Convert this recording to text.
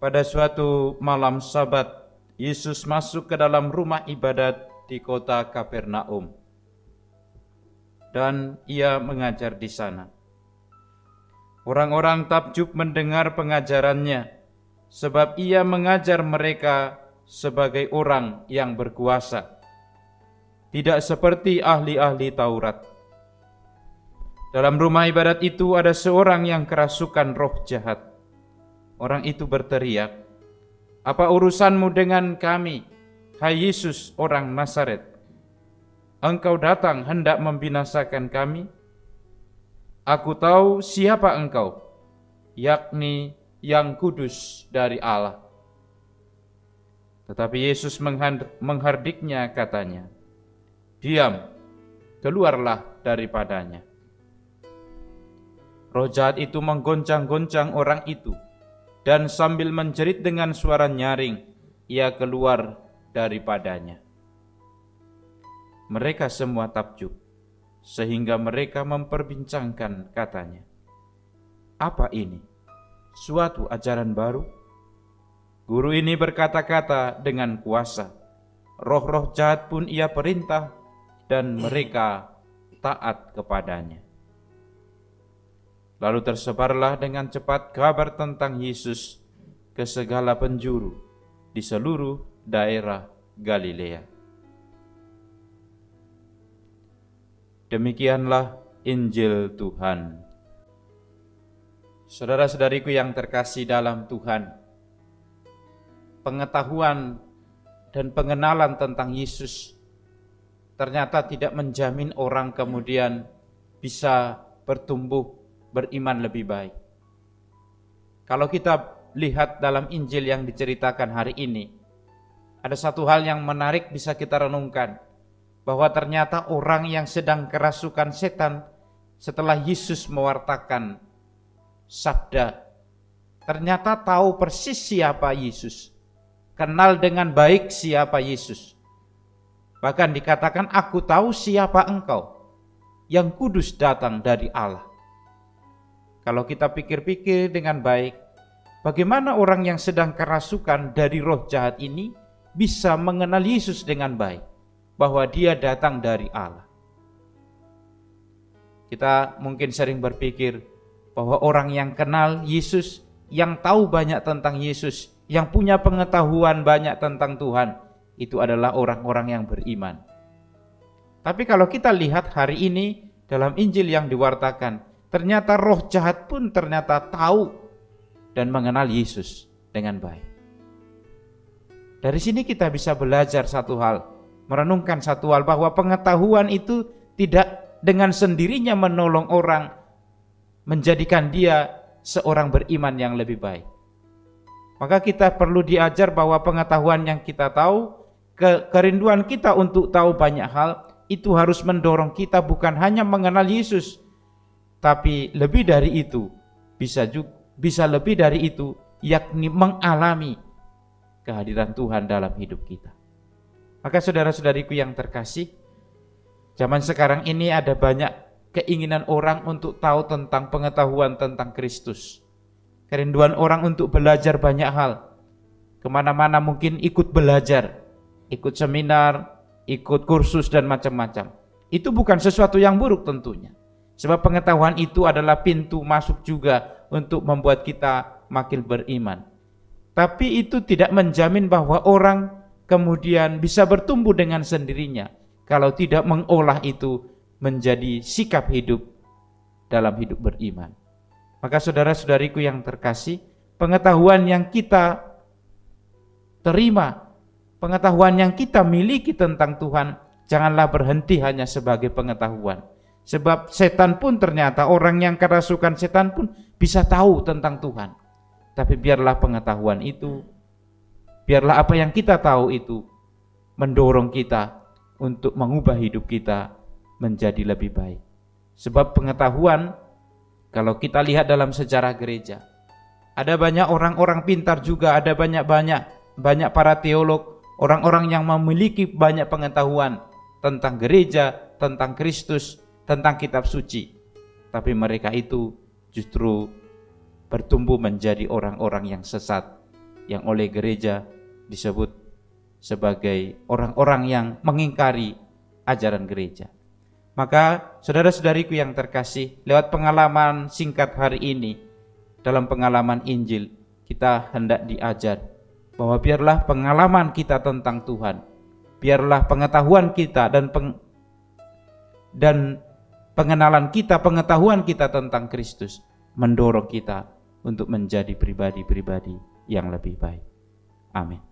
Pada suatu malam Sabat, Yesus masuk ke dalam rumah ibadat di kota Kapernaum, dan ia mengajar di sana. Orang-orang takjub mendengar pengajarannya, sebab ia mengajar mereka sebagai orang yang berkuasa, tidak seperti ahli-ahli Taurat. Dalam rumah ibadat itu ada seorang yang kerasukan roh jahat. Orang itu berteriak, "Apa urusanmu dengan kami, hai Yesus orang Nazaret? Engkau datang hendak membinasakan kami? Aku tahu siapa engkau, yakni yang kudus dari Allah." Tetapi Yesus menghardiknya, katanya, "Diam, keluarlah daripadanya." Roh jahat itu menggoncang-goncang orang itu, dan sambil menjerit dengan suara nyaring, ia keluar daripadanya. Mereka semua takjub, sehingga mereka memperbincangkan, katanya, "Apa ini? Suatu ajaran baru? Guru ini berkata-kata dengan kuasa. Roh-roh jahat pun ia perintah, dan mereka taat kepadanya." Lalu tersebarlah dengan cepat kabar tentang Yesus ke segala penjuru di seluruh daerah Galilea. Demikianlah Injil Tuhan. Saudara-saudariku yang terkasih dalam Tuhan, pengetahuan dan pengenalan tentang Yesus ternyata tidak menjamin orang kemudian bisa bertumbuh beriman lebih baik. Kalau kita lihat dalam Injil yang diceritakan hari ini, ada satu hal yang menarik bisa kita renungkan, bahwa ternyata orang yang sedang kerasukan setan setelah Yesus mewartakan sabda, ternyata tahu persis siapa Yesus, kenal dengan baik siapa Yesus. Bahkan dikatakan, "Aku tahu siapa engkau, yang kudus datang dari Allah." Kalau kita pikir-pikir dengan baik, bagaimana orang yang sedang kerasukan dari roh jahat ini bisa mengenal Yesus dengan baik, bahwa dia datang dari Allah. Kita mungkin sering berpikir bahwa orang yang kenal Yesus, yang tahu banyak tentang Yesus, yang punya pengetahuan banyak tentang Tuhan, itu adalah orang-orang yang beriman. Tapi kalau kita lihat hari ini dalam Injil yang diwartakan, ternyata roh jahat pun ternyata tahu dan mengenal Yesus dengan baik. Dari sini kita bisa belajar satu hal, merenungkan satu hal, bahwa pengetahuan itu tidak dengan sendirinya menolong orang, menjadikan dia seorang beriman yang lebih baik. Maka kita perlu diajar bahwa pengetahuan yang kita tahu, kerinduan kita untuk tahu banyak hal, itu harus mendorong kita bukan hanya mengenal Yesus, tapi lebih dari itu, bisa lebih dari itu, yakni mengalami kehadiran Tuhan dalam hidup kita. Maka saudara-saudariku yang terkasih, zaman sekarang ini ada banyak keinginan orang untuk tahu tentang pengetahuan tentang Kristus. Kerinduan orang untuk belajar banyak hal. Kemana-mana mungkin ikut belajar, ikut seminar, ikut kursus dan macam-macam. Itu bukan sesuatu yang buruk tentunya. Sebab pengetahuan itu adalah pintu masuk juga untuk membuat kita makin beriman. Tapi itu tidak menjamin bahwa orang kemudian bisa bertumbuh dengan sendirinya kalau tidak mengolah itu menjadi sikap hidup dalam hidup beriman. Maka saudara-saudariku yang terkasih, pengetahuan yang kita terima, pengetahuan yang kita miliki tentang Tuhan, janganlah berhenti hanya sebagai pengetahuan. Sebab setan pun ternyata, orang yang kerasukan setan pun bisa tahu tentang Tuhan. Tapi biarlah pengetahuan itu, biarlah apa yang kita tahu itu mendorong kita untuk mengubah hidup kita menjadi lebih baik. Sebab pengetahuan, kalau kita lihat dalam sejarah gereja, ada banyak orang-orang pintar juga, ada banyak para teolog, orang-orang yang memiliki banyak pengetahuan tentang gereja, tentang Kristus, tentang kitab suci. Tapi mereka itu justru bertumbuh menjadi orang-orang yang sesat, yang oleh gereja disebut sebagai orang-orang yang mengingkari ajaran gereja. Maka saudara-saudariku yang terkasih, lewat pengalaman singkat hari ini, dalam pengalaman Injil, kita hendak diajar bahwa biarlah pengalaman kita tentang Tuhan, biarlah pengetahuan kita dan pengenalan kita, pengetahuan kita tentang Kristus mendorong kita untuk menjadi pribadi-pribadi yang lebih baik. Amin.